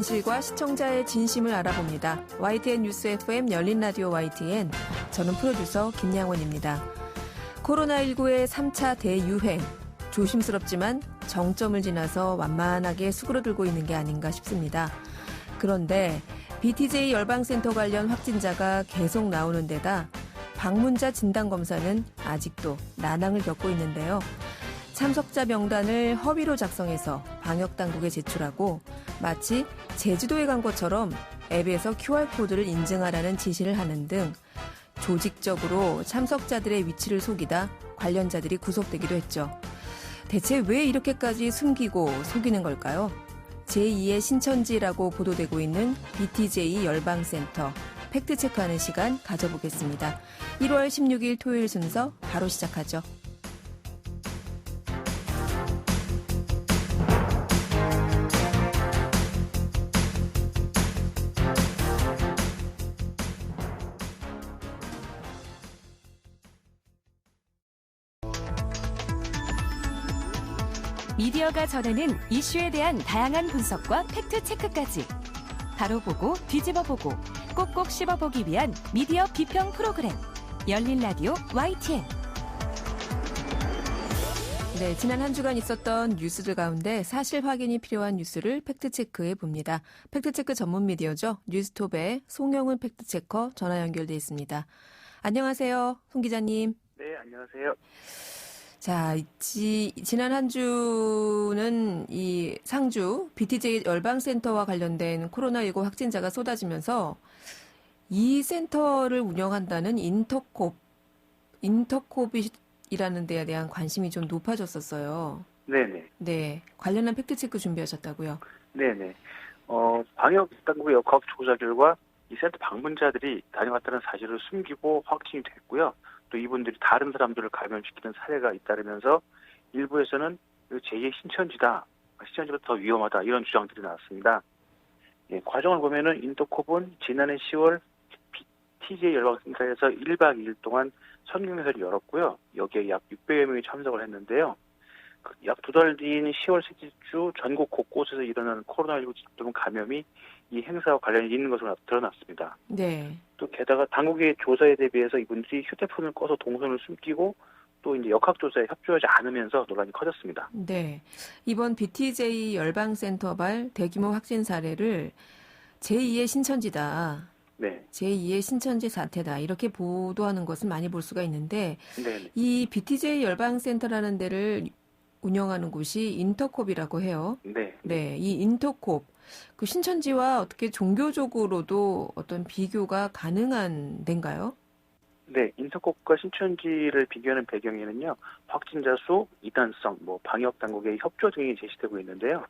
진실과 시청자의 진심을 알아봅니다. YTN 뉴스 FM 열린 라디오 YTN. 저는 프로듀서 김양원입니다. 코로나19의 3차 대유행. 조심스럽지만 정점을 지나서 완만하게 수그러들고 있는 게 아닌가 싶습니다. 그런데 BTJ 열방센터 관련 확진자가 계속 나오는 데다 방문자 진단검사는 아직도 난항을 겪고 있는데요. 참석자 명단을 허위로 작성해서 방역당국에 제출하고 마치 제주도에 간 것처럼 앱에서 QR코드를 인증하라는 지시를 하는 등 조직적으로 참석자들의 위치를 속이다 관련자들이 구속되기도 했죠. 대체 왜 이렇게까지 숨기고 속이는 걸까요? 제2의 신천지라고 보도되고 있는 BTJ 열방센터 팩트체크하는 시간 가져보겠습니다. 1월 16일 토요일 순서 바로 시작하죠. 미디어가 전하는 이슈에 대한 다양한 분석과 팩트체크까지 바로 보고 뒤집어 보고 꼭꼭 씹어보기 위한 미디어 비평 프로그램 열린 라디오 YTN. 네, 지난 한 주간 있었던 뉴스들 가운데 사실 확인이 필요한 뉴스를 팩트체크해 봅니다. 팩트체크 전문 미디어죠. 뉴스톱의 송영훈 팩트체커 전화 연결돼 있습니다. 안녕하세요, 송 기자님. 네, 안녕하세요. 자, 지난 한 주는 이 상주 BTJ 열방센터와 관련된 코로나19 확진자가 쏟아지면서 이 센터를 운영한다는 인터콥이라는 데에 대한 관심이 좀 높아졌었어요. 네네. 네, 관련한 팩트체크 준비하셨다고요? 네네. 방역당국의 역학 조사 결과 이 센터 방문자들이 다녀왔다는 사실을 숨기고 확진이 됐고요. 또 이분들이 다른 사람들을 감염시키는 사례가 잇따르면서 일부에서는 제2의 신천지다, 신천지보다 더 위험하다 이런 주장들이 나왔습니다. 예, 과정을 보면은 인터콥은 지난해 10월 BTJ 열방센터에서 1박 2일 동안 선교행사를 열었고요. 여기에 약 600여 명이 참석을 했는데요. 약 두 달 뒤인 10월 셋째 주 전국 곳곳에서 일어나는 코로나19 집단 감염이 이 행사와 관련이 있는 것으로 드러났습니다. 네. 또 게다가 당국의 조사에 대비해서 이분들이 휴대폰을 꺼서 동선을 숨기고 또 이제 역학조사에 협조하지 않으면서 논란이 커졌습니다. 네. 이번 BTJ 열방센터발 대규모 확진 사례를 제2의 신천지다. 네. 제2의 신천지 사태다. 이렇게 보도하는 것은 많이 볼 수가 있는데 네. 이 BTJ 열방센터라는 데를 운영하는 곳이 인터콥이라고 해요. 네. 네. 이 인터콥. 그 신천지와 어떻게 종교적으로도 어떤 비교가 가능한 데인가요? 네, 인터콥과 신천지를 비교하는 배경에는요, 확진자 수, 이단성, 방역 당국의 협조 등이 제시되고 있는데요.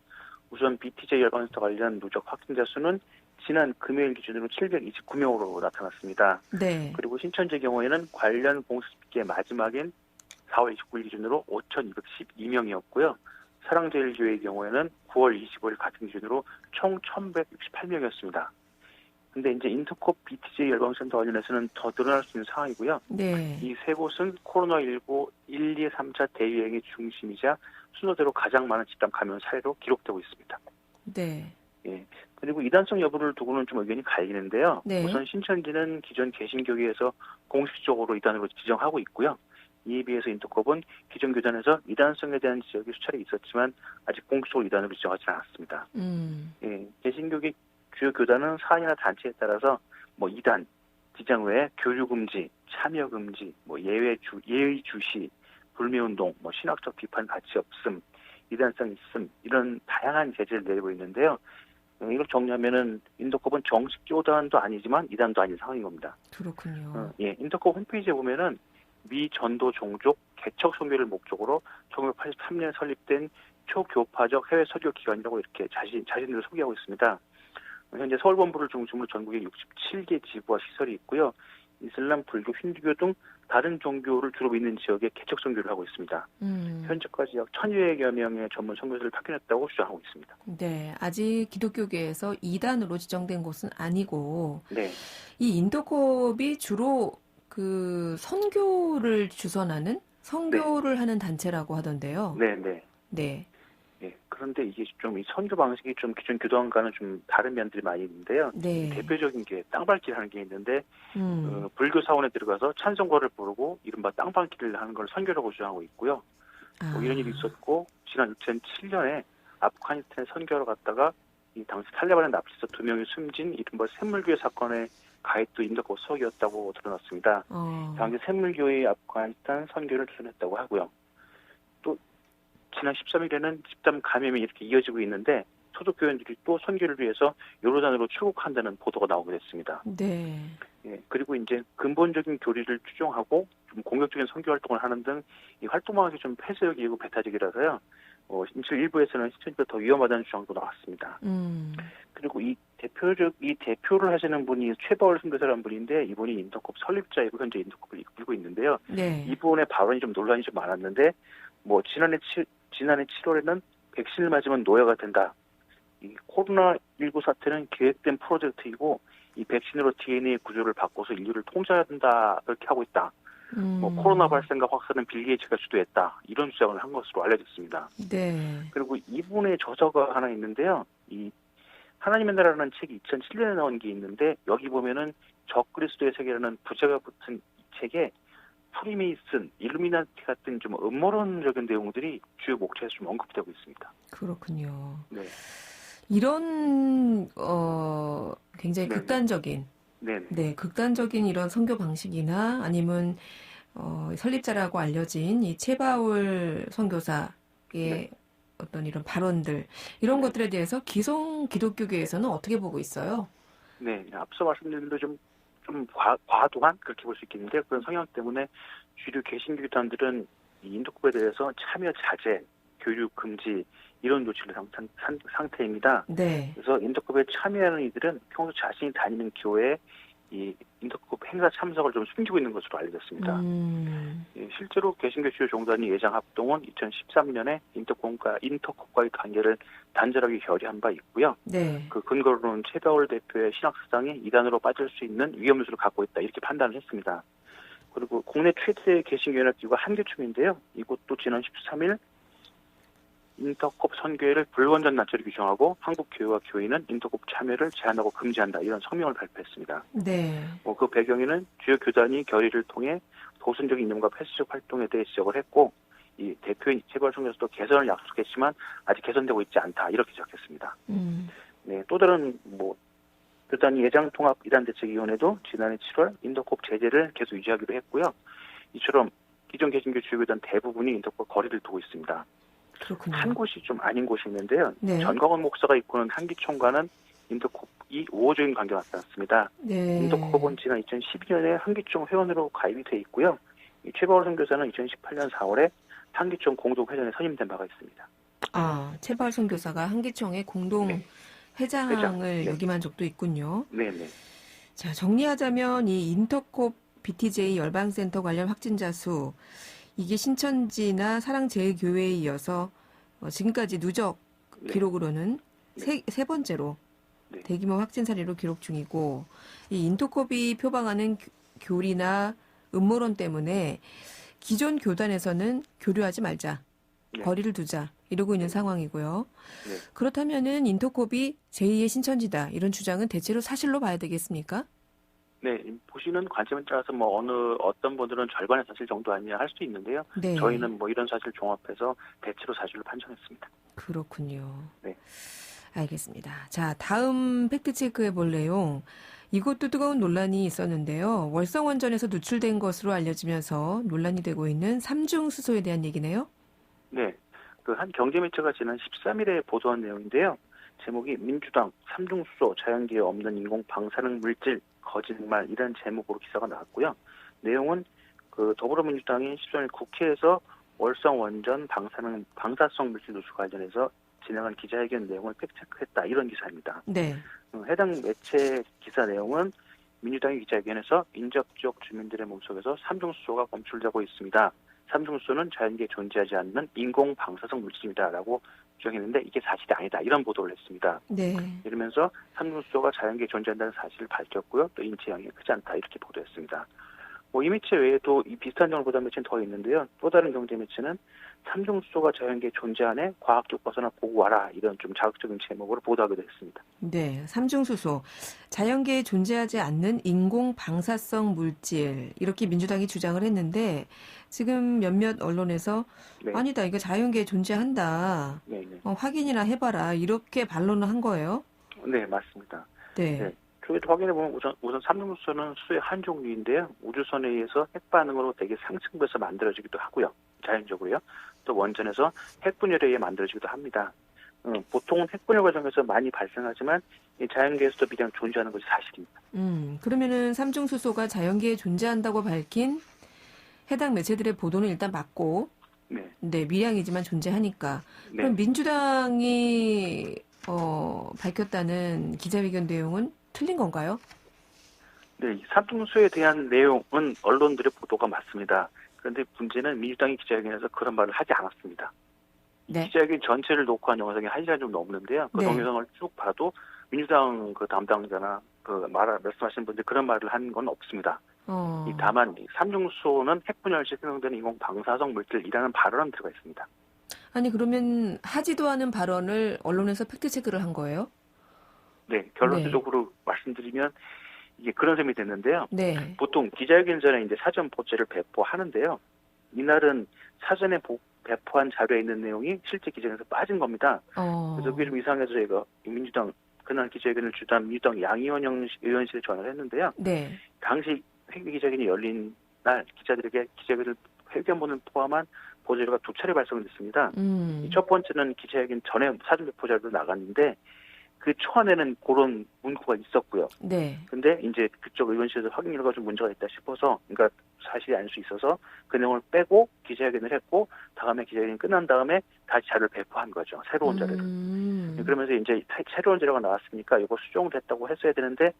우선 BTJ 열방센터 관련 누적 확진자 수는 지난 금요일 기준으로 729명으로 나타났습니다. 네. 그리고 신천지 경우에는 관련 공식기의 마지막인 4월 29일 기준으로 5,212명이었고요. 사랑제일교회의 경우에는 9월 25일 같은 기준으로 총 1,168명이었습니다. 근데 이제 인터콥 BTJ 열방센터 관련해서는 더 늘어날 수 있는 상황이고요. 네. 이 세 곳은 코로나19 1, 2, 3차 대유행의 중심이자 순서대로 가장 많은 집단 감염 사례로 기록되고 있습니다. 네. 예. 그리고 이단성 여부를 두고는 좀 의견이 갈리는데요. 네. 우선 신천지는 기존 개신교계에서 공식적으로 이단으로 지정하고 있고요. 이에 비해서 인터콥은 기존 교단에서 이단성에 대한 지적이 수차례 있었지만 아직 공식적으로 이단으로 지정하지 않았습니다. 예, 개신교계 주요 교단은 사안이나 단체에 따라서 이단, 지정 외에 교류 금지, 참여 금지, 예의 주시, 불매운동, 신학적 비판 가치 없음, 이단성 있음 이런 다양한 제재를 내리고 있는데요. 이걸 정리하면은 인터콥은 정식 교단도 아니지만 이단도 아닌 상황인 겁니다. 그렇군요. 예, 인터콥 홈페이지에 보면은 미 전도 종족 개척 선교를 목적으로 1983년 설립된 초교파적 해외 설교 기관이라고 이렇게 자신들을 소개하고 있습니다. 현재 서울본부를 중심으로 전국에 67개 지부와 시설이 있고요. 이슬람, 불교, 힌두교 등 다른 종교를 주로 믿는 지역에 개척 선교를 하고 있습니다. 현재까지 약 1,200여 명의 전문 선교사를 파견했다고 주장하고 있습니다. 네, 아직 기독교계에서 이단으로 지정된 곳은 아니고 네. 이 인터콥이 주로 그 선교를 주선하는 선교를 하는 단체라고 하던데요. 네. 네. 예, 그런데 이게 좀 이 선교 방식이 좀 기존 교도관과는 좀 다른 면들이 많이 있는데요. 네. 대표적인 게 땅밟기라는 게 있는데 불교 사원에 들어가서 찬송가를 부르고 이른바 땅밟기를 하는 걸 선교라고 주장하고 있고요. 뭐 이런 일이 있었고 지난 2007년에 아프가니스탄에 선교하러 갔다가 이 당시 탈레반의 납치자 2명이 숨진 이른바 샘물교회 사건의 가해도 인도급 수석이었다고 드러났습니다. 당시 샘물교회의 아프가니스탄 선교를 주선했다고 하고요. 또 지난 13일에는 집단 감염이 이렇게 이어지고 있는데 소속교회들이 또 선교를 위해서 요르단으로 출국한다는 보도가 나오게 됐습니다. 네. 예, 그리고 이제 근본적인 교리를 추종하고 좀 공격적인 선교 활동을 하는 등 이 활동방식이 좀 폐쇄적이고 배타적이라서요. 일부에서는 시청자보다 더 위험하다는 주장도 나왔습니다. 그리고 이 대표를 하시는 분이 최바울 선교사라는 분인데 이분이 인터콥 설립자이고 현재 인터콥을 이끌고 있는데요. 네. 이분의 발언이 좀 논란이 좀 많았는데 뭐 지난해 7월에는 백신을 맞으면 노예가 된다. 이 코로나19 사태는 계획된 프로젝트이고 이 백신으로 DNA 구조를 바꿔서 인류를 통제해야 된다 그렇게 하고 있다. 뭐 코로나 발생과 확산은 빌 게이츠가 주도했다. 이런 주장을 한 것으로 알려졌습니다. 네. 그리고 이분의 저서가 하나 있는데요. 이 하나님의 나라라는 책이 2007년에 나온 게 있는데 여기 보면은 적그리스도의 세계라는 부제가 붙은 이 책에 프리메이슨, 일루미나티 같은 좀 음모론적인 내용들이 주요 목차에서 좀 언급되고 있습니다. 그렇군요. 네. 이런 굉장히 네네. 극단적인 네, 극단적인 이런 선교 방식이나 아니면 설립자라고 알려진 이 최바울 선교사의 네. 어떤 이런 발언들 이런 것들에 대해서 기성 기독교계에서는 어떻게 보고 있어요? 네, 앞서 말씀드린 대로 좀 과도한 그렇게 볼 수 있겠는데 그런 성향 때문에 주류 개신교단들은 이 인도급에 대해서 참여 자제, 교류 금지 이런 조치를 상태입니다. 네. 그래서 인도급에 참여하는 이들은 평소 자신이 다니는 교회에 이 인도급 행사 참석을 좀 숨기고 있는 것으로 알려졌습니다. 실제로 개신교 주요 종단이 예장 합동은 2013년에 인터컵과의 관계를 단절하게 결의한 바 있고요. 네. 그 근거로는 최바울 대표의 신학사상이 이단으로 빠질 수 있는 위험 요소를 갖고 있다 이렇게 판단을 했습니다. 그리고 국내 최대 개신교연합기구가 한교총인데요. 이곳도 지난 13일 인터컵 선교회를 불원전 단체로 규정하고 한국 교회와 교인은 인터컵 참여를 제한하고 금지한다 이런 성명을 발표했습니다. 네. 그 배경에는 주요 교단이 결의를 통해 도순적 이념과 폐쇄적 활동에 대해 지적을 했고 이 대표인 최바울 선교사도 개선을 약속했지만 아직 개선되고 있지 않다 이렇게 지적했습니다. 네, 또 다른 교단이 예장통합 이단대책위원회도 지난해 7월 인터컵 제재를 계속 유지하기로 했고요. 이처럼 기존 개신교 주요 교단 대부분이 인터컵 거리를 두고 있습니다. 그렇군요. 한 곳이 좀 아닌 곳이 있는데요. 네. 전광훈 목사가 이끄는 한기총과는 인터콥이 우호적인 관계가 나타났습니다. 네. 인터콥은 지난 2012년에 한기총 회원으로 가입이 돼 있고요. 이 최바울 선교사는 2018년 4월에 한기총 공동회장에 선임된 바가 있습니다. 최바울 선교사가 한기총의 공동 회장을 네. 역임한 적도 있군요. 네네. 자, 정리하자면 이 인터콥 BTJ 열방센터 관련 확진자 수 이게 신천지나 사랑제일교회에 이어서 지금까지 누적 기록으로는 세 번째로 대규모 확진 사례로 기록 중이고 이 인터콥이 표방하는 교리나 음모론 때문에 기존 교단에서는 교류하지 말자, 거리를 두자 이러고 있는 상황이고요. 그렇다면은 인터콥이 제2의 신천지다 이런 주장은 대체로 사실로 봐야 되겠습니까? 네, 보시는 관점에 따라서 어떤 분들은 절반의 사실 정도 아니냐 할 수 있는데요. 네. 저희는 이런 사실 종합해서 대체로 사실로 판정했습니다. 그렇군요. 네. 알겠습니다. 자, 다음 팩트 체크해 볼 내용. 이것도 뜨거운 논란이 있었는데요. 월성원전에서 누출된 것으로 알려지면서 논란이 되고 있는 삼중수소에 대한 얘기네요. 네, 그 한 경제매체가 지난 13일에 보도한 내용인데요. 제목이 민주당 삼중수소 자연계에 없는 인공 방사능 물질 거짓말 이런 제목으로 기사가 나왔고요. 내용은 그 더불어민주당이 13일 국회에서 월성 원전 방사성 물질 누출 관련해서 진행한 기자회견 내용을 팩트체크했다 이런 기사입니다. 네. 해당 매체 기사 내용은 민주당의 기자회견에서 인접 지역 주민들의 몸속에서 삼중수소가 검출되고 있습니다. 삼중수소는 자연계에 존재하지 않는 인공 방사성 물질입니다라고 주장했는데 이게 사실이 아니다 이런 보도를 했습니다. 네. 이러면서 삼중수소가 자연계에 존재한다는 사실을 밝혔고요. 또 인체 영향이 크지 않다 이렇게 보도했습니다. 이 매체 외에도 이 비슷한 정을 보도한 매체는 더 있는데요. 또 다른 경제 매체는 삼중수소가 자연계에 존재하네, 과학 교과서나 보고 와라, 이런 좀 자극적인 제목으로 보도하기도 했습니다. 네, 삼중수소. 자연계에 존재하지 않는 인공 방사성 물질. 이렇게 민주당이 주장을 했는데 지금 몇몇 언론에서 네. 아니다, 이거 자연계에 존재한다. 네, 네. 확인이나 해봐라. 이렇게 반론을 한 거예요. 네, 맞습니다. 네. 네. 저희도 확인해보면 우선 삼중수소는 수의 한 종류인데요. 우주선에 의해서 핵반응으로 되게 상층부에서 만들어지기도 하고요. 자연적으로요. 또 원전에서 핵분열에 의해 만들어지기도 합니다. 보통은 핵분열 과정에서 많이 발생하지만 이 자연계에서도 미량 존재하는 것이 사실입니다. 그러면은 삼중수소가 자연계에 존재한다고 밝힌 해당 매체들의 보도는 일단 맞고, 네. 네, 미량이지만 존재하니까. 네. 그럼 민주당이 밝혔다는 기자회견 내용은 틀린 건가요? 네, 이 삼중수소에 대한 내용은 언론들의 보도가 맞습니다. 그런데 문제는 민주당이 기자회견에서 그런 말을 하지 않았습니다. 네. 기자회견 전체를 녹화한 영상이 1시간 좀 넘는데요. 그 네. 동영상을 쭉 봐도 민주당 그 담당자나 말씀하신 분들 그런 말을 한 건 없습니다. 다만 삼중수소는 핵분열 시 생성되는 인공 방사성 물질이라는 발언은 들어가 있습니다. 아니, 그러면 하지도 않은 발언을 언론에서 팩트체크를 한 거예요? 네, 결론적으로 말씀드리면 이게 그런 셈이 됐는데요. 네. 보통 기자회견 전에 이제 사전 보고를 배포하는데요. 이날은 사전에 배포한 자료에 있는 내용이 실제 기자회견에서 빠진 겁니다. 그래서 그게 좀 이상해서 저희가 민주당 그날 기자회견을 주도한 민주당 양의원 의원실에 전화를 했는데요. 네. 당시 회계 기자회견이 열린 날 기자들에게 기자회견을 회견문을 포함한 보도자료가 2차례 발송됐습니다. 첫 번째는 기자회견 전에 사전 배포 자료도 나갔는데 그 초안에는 그런 문구가 있었고요. 네. 근데 이제 그쪽 의원실에서 확인 결과가 좀 문제가 있다 싶어서, 그러니까 사실이 아닐 수 있어서 그 내용을 빼고 기자회견을 했고, 다음에 기자회견이 끝난 다음에 다시 자료를 배포한 거죠. 새로운 자료를. 그러면서 이제 새로운 자료가 나왔으니까 이거 수정됐다고 했어야 되는데,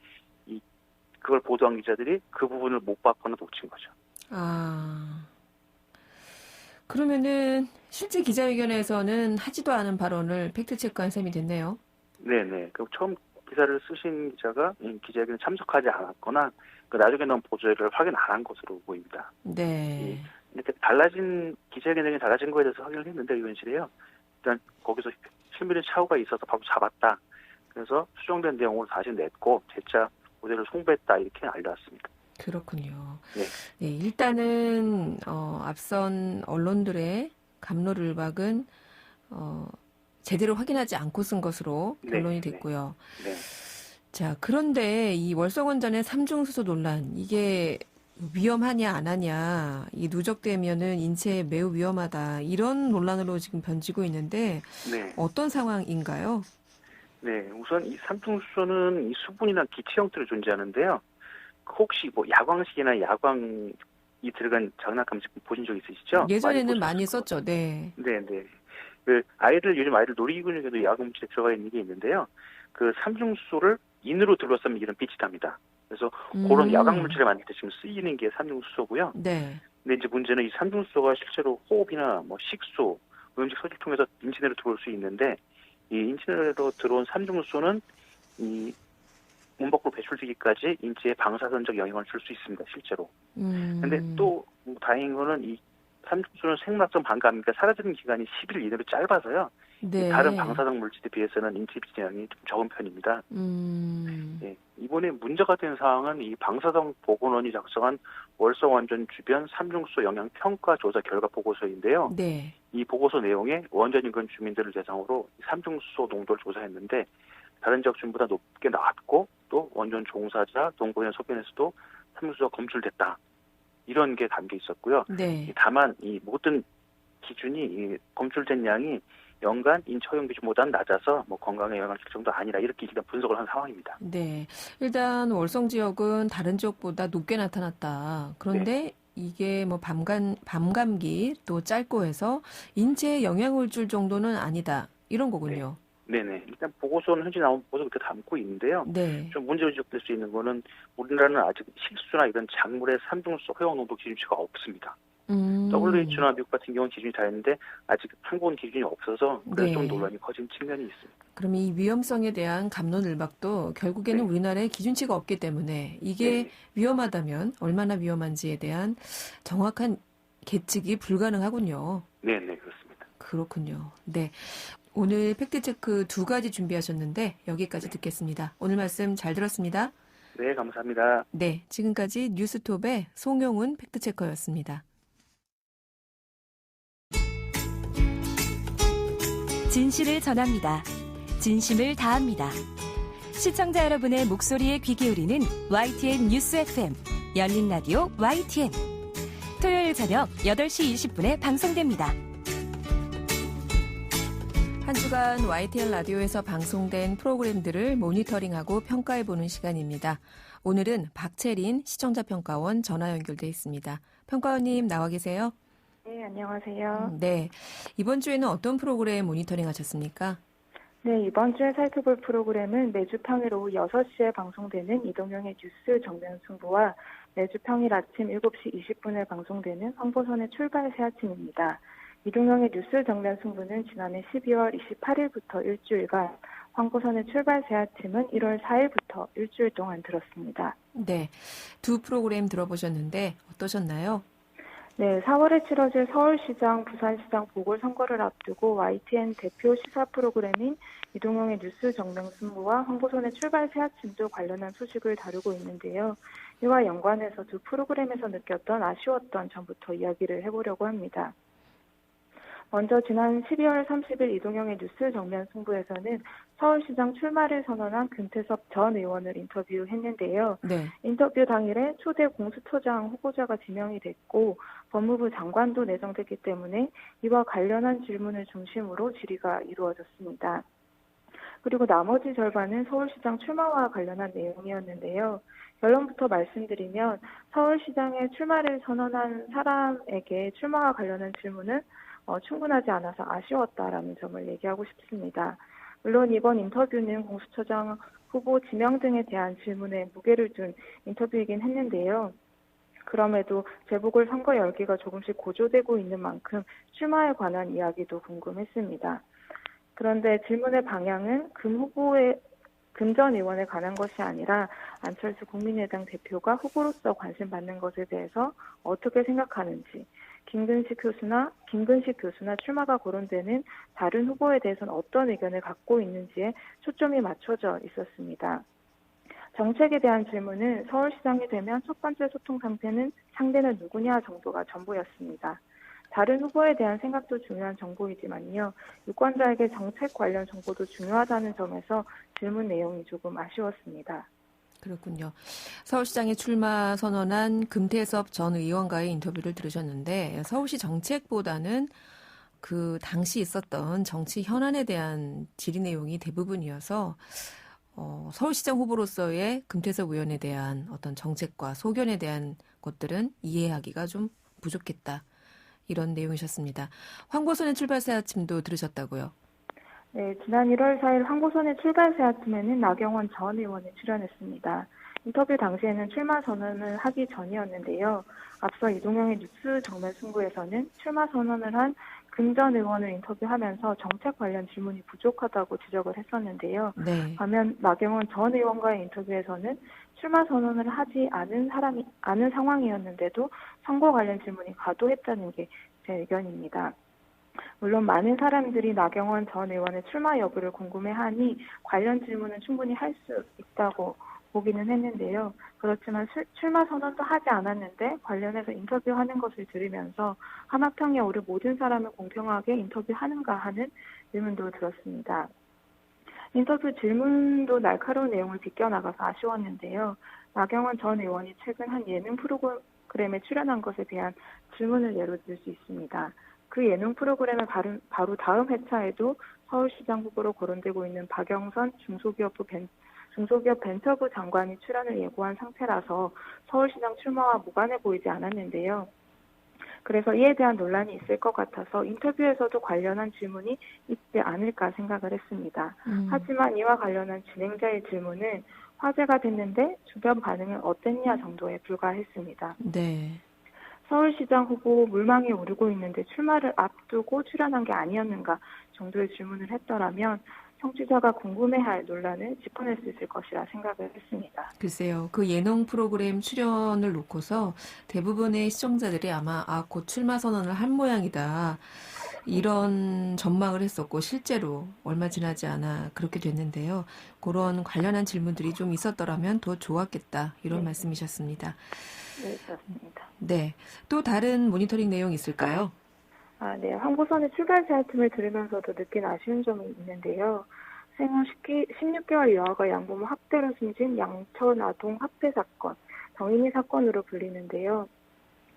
그걸 보도한 기자들이 그 부분을 못 받거나 놓친 거죠. 그러면은 실제 기자회견에서는 하지도 않은 발언을 팩트체크한 셈이 됐네요. 네네. 그럼 처음 기사를 쓰신 기자가 기자회견에 참석하지 않았거나 나중에 나온 보도자료를 확인 안 한 것으로 보입니다. 네. 이렇게 기자회견 내용이 달라진 거에 대해서 확인을 했는데 의원실에요. 일단 거기서 실무진 착오가 있어서 바로 잡았다. 그래서 수정된 내용으로 다시 냈고 재차 보도를 송부했다, 이렇게 알려왔습니다. 그렇군요. 네. 네, 일단은 앞선 언론들의 갑론을박은 제대로 확인하지 않고 쓴 것으로 결론이 됐고요. 네. 자, 그런데 이 월성원전의 삼중수소 논란, 이게 위험하냐 안 하냐, 이 누적되면은 인체에 매우 위험하다, 이런 논란으로 지금 변지고 있는데 네. 어떤 상황인가요? 네, 우선 이 삼중수소는 이 수분이나 기체 형태로 존재하는데요. 혹시 야광식이나 야광이 들어간 장난감 제품 보신 적 있으시죠? 예전에는 많이 썼죠. 네. 네. 요즘 아이들 놀이기구에도 야광물질이 들어가 있는 게 있는데요. 그 삼중수소를 인으로 둘러싸면 이런 빛이 납니다. 그래서 그런 야광물질을 만들 때 지금 쓰이는 게 삼중수소고요. 네. 근데 이제 문제는 이 삼중수소가 실제로 호흡이나 식수, 음식 소지를 통해서 인체 내로 들어올 수 있는데, 이 인체 내로 들어온 삼중수소는 이 몸 밖으로 배출되기까지 인체에 방사선적 영향을 줄 수 있습니다, 실제로. 근데 또 다행인 거는 이 삼중수소는 생물학적 반감이니까 사라지는 기간이 10일 이내로 짧아서요. 네. 다른 방사성 물질에 비해서는 인체 비진량이 좀 적은 편입니다. 네. 이번에 문제가 된 사항은 이 방사성 보건원이 작성한 월성원전 주변 삼중수소 영향 평가 조사 결과 보고서인데요. 네. 이 보고서 내용에 원전 인근 주민들을 대상으로 삼중수소 농도를 조사했는데 다른 지역 주민보다 높게 나왔고, 또 원전 종사자, 동거인 소변에서도 삼중수소가 검출됐다, 이런 게 담겨 있었고요. 네. 다만 이 모든 기준이 이 검출된 양이 연간 인체 허용 기준보다는 낮아서 건강에 영향을 줄 정도 아니라, 이렇게 일단 분석을 한 상황입니다. 네. 일단 월성 지역은 다른 지역보다 높게 나타났다. 그런데 이게 밤감기 또 짧고 해서 인체에 영향을 줄 정도는 아니다, 이런 거군요. 네네. 일단 보고서는 현재 나온 보고서 그렇게 담고 있는데요. 네. 좀 문제가 지적될 수 있는 거는 우리나라는 아직 식수나 이런 작물의 삼중수소 허용 농도 기준치가 없습니다. WHO나 미국 같은 경우는 기준이 다 있는데 아직 한국은 기준이 없어서 그래서 네. 좀 논란이 커진 측면이 있습니다. 그럼 이 위험성에 대한 갑론을박도 결국에는 네. 우리나라에 기준치가 없기 때문에 이게 네. 위험하다면 얼마나 위험한지에 대한 정확한 계측이 불가능하군요. 네, 그렇습니다. 그렇군요. 네. 오늘 팩트체크 2가지 준비하셨는데 여기까지 듣겠습니다. 오늘 말씀 잘 들었습니다. 네, 감사합니다. 네, 지금까지 뉴스톱의 송영훈 팩트체커였습니다. 진실을 전합니다. 진심을 다합니다. 시청자 여러분의 목소리에 귀 기울이는 YTN 뉴스 FM 열린 라디오 YTN 토요일 저녁 8시 20분에 방송됩니다. 한 주간 YTN 라디오에서 방송된 프로그램들을 모니터링하고 평가해보는 시간입니다. 오늘은 박채린 시청자평가원 전화 연결돼 있습니다. 평가원님 나와 계세요? 네, 안녕하세요. 네, 이번 주에는 어떤 프로그램 모니터링 하셨습니까? 네, 이번 주에 살펴볼 프로그램은 매주 평일 오후 6시에 방송되는 이동영의 뉴스 정면 승부와 매주 평일 아침 7시 20분에 방송되는 황보선의 출발 새 아침입니다. 이동영의 뉴스 정면 승부는 지난해 12월 28일부터 일주일간, 황보선의 출발 새 아침은 1월 4일부터 일주일 동안 들었습니다. 네, 두 프로그램 들어보셨는데 어떠셨나요? 네, 4월에 치러질 서울시장, 부산시장 보궐선거를 앞두고 YTN 대표 시사 프로그램인 이동영의 뉴스 정명승부와 황보선의 출발 새 아침도 관련한 소식을 다루고 있는데요. 이와 연관해서 두 프로그램에서 느꼈던 아쉬웠던 점부터 이야기를 해보려고 합니다. 먼저 지난 12월 30일 이동영의 뉴스 정면 승부에서는 서울시장 출마를 선언한 금태섭 전 의원을 인터뷰했는데요. 네. 인터뷰 당일에 초대 공수처장 후보자가 지명이 됐고 법무부 장관도 내정됐기 때문에 이와 관련한 질문을 중심으로 질의가 이루어졌습니다. 그리고 나머지 절반은 서울시장 출마와 관련한 내용이었는데요. 결론부터 말씀드리면 서울시장에 출마를 선언한 사람에게 출마와 관련한 질문은 충분하지 않아서 아쉬웠다라는 점을 얘기하고 싶습니다. 물론 이번 인터뷰는 공수처장 후보 지명 등에 대한 질문에 무게를 둔 인터뷰이긴 했는데요. 그럼에도 재보궐 선거 열기가 조금씩 고조되고 있는 만큼 출마에 관한 이야기도 궁금했습니다. 그런데 질문의 방향은 금 전 의원에 관한 것이 아니라 안철수 국민의당 대표가 후보로서 관심받는 것에 대해서 어떻게 생각하는지, 김근식 교수나 출마가 거론되는 다른 후보에 대해서는 어떤 의견을 갖고 있는지에 초점이 맞춰져 있었습니다. 정책에 대한 질문은 서울시장이 되면 첫 번째 소통 상대는 누구냐 정도가 전부였습니다. 다른 후보에 대한 생각도 중요한 정보이지만요. 유권자에게 정책 관련 정보도 중요하다는 점에서 질문 내용이 조금 아쉬웠습니다. 그렇군요. 서울시장에 출마 선언한 금태섭 전 의원과의 인터뷰를 들으셨는데 서울시 정책보다는 그 당시 있었던 정치 현안에 대한 질의 내용이 대부분이어서 서울시장 후보로서의 금태섭 의원에 대한 어떤 정책과 소견에 대한 것들은 이해하기가 좀 부족했다. 이런 내용이셨습니다. 황보선의 출발 새 아침도 들으셨다고요? 네, 지난 1월 4일 황보선의 출발 새 아침에는 나경원 전 의원이 출연했습니다. 인터뷰 당시에는 출마 선언을 하기 전이었는데요. 앞서 이동영의 뉴스 정면 승부에서는 출마 선언을 한 금 전 의원을 인터뷰하면서 정책 관련 질문이 부족하다고 지적을 했었는데요. 네. 반면 나경원 전 의원과의 인터뷰에서는 출마 선언을 하지 않은 상황이었는데도 선거 관련 질문이 과도했다는 게 제 의견입니다. 물론 많은 사람들이 나경원 전 의원의 출마 여부를 궁금해하니 관련 질문은 충분히 할 수 있다고 보기는 했는데요. 그렇지만 출마 선언도 하지 않았는데 관련해서 인터뷰하는 것을 들으면서 하마평에 오를 모든 사람을 공평하게 인터뷰하는가 하는 의문도 들었습니다. 인터뷰 질문도 날카로운 내용을 비껴나가서 아쉬웠는데요. 나경원 전 의원이 최근 한 예능 프로그램에 출연한 것에 대한 질문을 예로 들 수 있습니다. 그 예능 프로그램의 바로 다음 회차에도 서울시장 후보로 거론되고 있는 박영선 중소기업 벤처부 장관이 출연을 예고한 상태라서 서울시장 출마와 무관해 보이지 않았는데요. 그래서 이에 대한 논란이 있을 것 같아서 인터뷰에서도 관련한 질문이 있지 않을까 생각을 했습니다. 하지만 이와 관련한 진행자의 질문은 화제가 됐는데 주변 반응은 어땠냐 정도에 불과했습니다. 네. 서울시장 후보 물망에 오르고 있는데 출마를 앞두고 출연한 게 아니었는가 정도의 질문을 했더라면 청취자가 궁금해할 논란을 짚어낼 수 있을 것이라 생각을 했습니다. 글쎄요. 그 예능 프로그램 출연을 놓고서 대부분의 시청자들이 아마 곧 출마 선언을 한 모양이다. 이런 전망을 했었고 실제로 얼마 지나지 않아 그렇게 됐는데요. 그런 관련한 질문들이 좀 있었더라면 더 좋았겠다. 이런 네. 말씀이셨습니다. 네, 그렇습니다. 네. 또 다른 모니터링 내용 있을까요? 네. 황보선의 출발 제안팀을 들으면서도 느낀 아쉬운 점이 있는데요. 생후 16개월 여아가 양부모 학대로 숨진 양천 아동 학대 사건, 정인이 사건으로 불리는데요.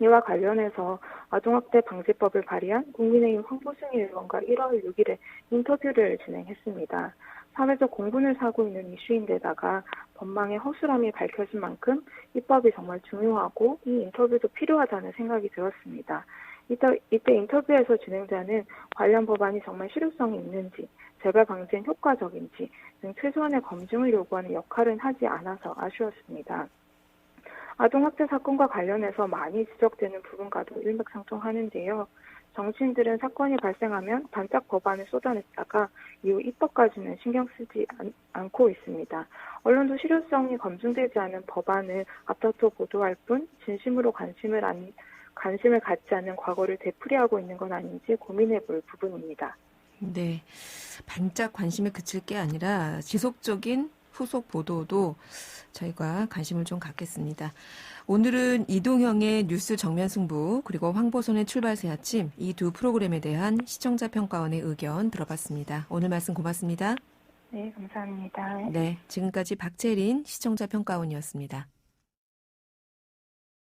이와 관련해서 아동학대 방지법을 발의한 국민의힘 황보승 의원과 1월 6일에 인터뷰를 진행했습니다. 사회적 공분을 사고 있는 이슈인데다가 법망의 허술함이 밝혀진 만큼 입법이 정말 중요하고 이 인터뷰도 필요하다는 생각이 들었습니다. 이때 인터뷰에서 진행자는 관련 법안이 정말 실효성이 있는지, 재발 방지엔 효과적인지 등 최소한의 검증을 요구하는 역할은 하지 않아서 아쉬웠습니다. 아동학대 사건과 관련해서 많이 지적되는 부분과도 일맥상통하는데요. 정치인들은 사건이 발생하면 반짝 법안을 쏟아냈다가 이후 입법까지는 신경 쓰지 않고 있습니다. 언론도 실효성이 검증되지 않은 법안을 앞다퉈 보도할 뿐 진심으로 관심을 갖지 않는 과거를 되풀이하고 있는 건 아닌지 고민해볼 부분입니다. 네. 반짝 관심에 그칠 게 아니라 지속적인 후속 보도도 저희가 관심을 좀 갖겠습니다. 오늘은 이동형의 뉴스 정면 승부 그리고 황보선의 출발새 아침 이 두 프로그램에 대한 시청자 평가원의 의견 들어봤습니다. 오늘 말씀 고맙습니다. 네, 감사합니다. 네, 지금까지 박채린 시청자 평가원이었습니다.